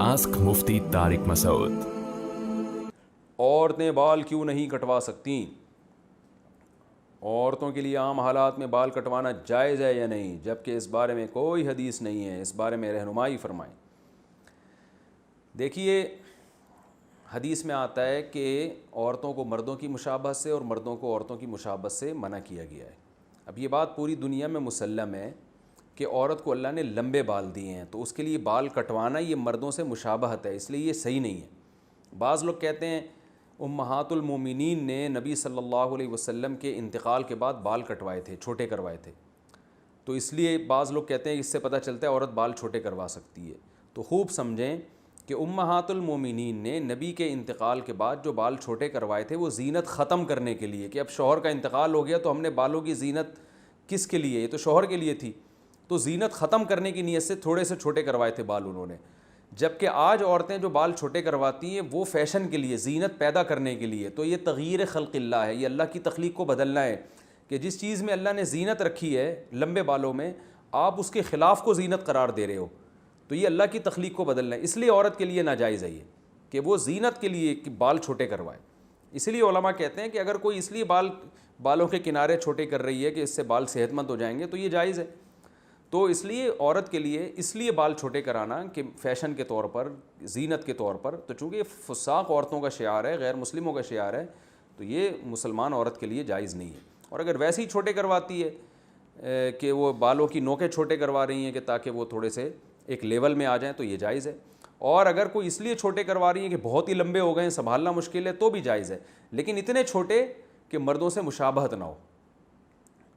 Ask मुफ्ती तारिक मसूद। औरतें बाल क्यों नहीं कटवा सकती? औरतों के लिए आम हालात में बाल कटवाना जायज़ है या नहीं, जबकि इस बारे में कोई हदीस नहीं है। इस बारे में रहनुमाई फरमाएं। देखिए, हदीस में आता है कि औरतों को मर्दों की मुशाबहत से और मर्दों को औरतों की मुशाबहत से मना किया गया है। अब ये बात पूरी दुनिया में मुसल्लम है कि औरत को अल्लाह ने लंबे बाल दिए हैं, तो उसके लिए बाल कटवाना ये मर्दों से मुशाबहत है, इसलिए ये सही नहीं है। बाज़ लोग कहते हैं उम्महातुल मोमिनीन ने नबी सल्लल्लाहु अलैहि वसल्लम के इंतकाल के बाद बाल कटवाए थे, छोटे करवाए थे, तो इसलिए बाज़ लोग कहते हैं इससे पता चलता है औरत बाल छोटे करवा सकती है। तो खूब समझें कि उम्महातुल मोमिनीन ने नबी के इंतकाल के बाद जो बाल छोटे करवाए थे वो ज़ीनत ख़त्म करने के लिए, कि अब शौहर का इंतकाल हो गया तो हमने बालों की ज़ीनत किसके लिए, ये तो शौहर के लिए थी, तो ज़ीनत ख़त्म करने की नीयत से थोड़े से छोटे करवाए थे बाल उन्होंने। जबकि आज औरतें जो बाल छोटे करवाती हैं वो फ़ैशन के लिए, ज़ीनत पैदा करने के लिए, तो ये तग़यीर ख़ल्क़िल्लाह है, ये अल्लाह की तख्लीक़ को बदलना है कि जिस चीज़ में अल्लाह ने ज़ीनत रखी है लंबे बालों में, आप उसके ख़िलाफ़ को ज़ीनत करार दे रहे हो, तो ये अल्लाह की तख्लीक़ को बदलना है। इसलिए औरत के लिए नाजायज़ है ये कि वो ज़ीनत के लिए कि बाल छोटे करवाए। इसलिए उलमा कहते हैं कि अगर कोई इसलिए बालों के किनारे छोटे कर रही है कि इससे बाल सेहतमंद हो जाएंगे तो ये जायज़ है। तो इसलिए औरत के लिए इसलिए बाल छोटे कराना कि फ़ैशन के तौर पर, ज़ीनत के तौर पर, तो चूँकि फुसाक औरतों का शियार है, गैर मुस्लिमों का शियार है, तो ये मुसलमान औरत के लिए जायज़ नहीं है। और अगर वैसे ही छोटे करवाती है कि वो बालों की नोकें छोटे करवा रही हैं कि ताकि वो थोड़े से एक लेवल में आ जाएँ, तो ये जायज़ है। और अगर कोई इसलिए छोटे करवा रही हैं कि बहुत ही लंबे हो गए हैं, संभालना मुश्किल है, तो भी जायज़ है, लेकिन इतने छोटे कि मर्दों से मुशाबहत ना हो।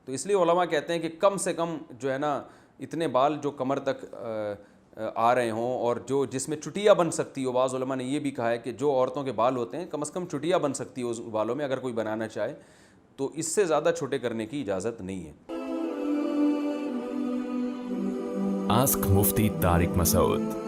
तो इसलिए उलमा कहते हैं कि कम से कम जो है ना, इतने बाल जो कमर तक आ रहे हों और जो जिसमें चुटिया बन सकती हो। बाज़ उलमा ने ये भी कहा है कि जो औरतों के बाल होते हैं कम से कम चुटिया बन सकती हो उस बालों में, अगर कोई बनाना चाहे, तो इससे ज़्यादा छोटे करने की इजाज़त नहीं है। आस्क मुफ्ती तारिक मसूद।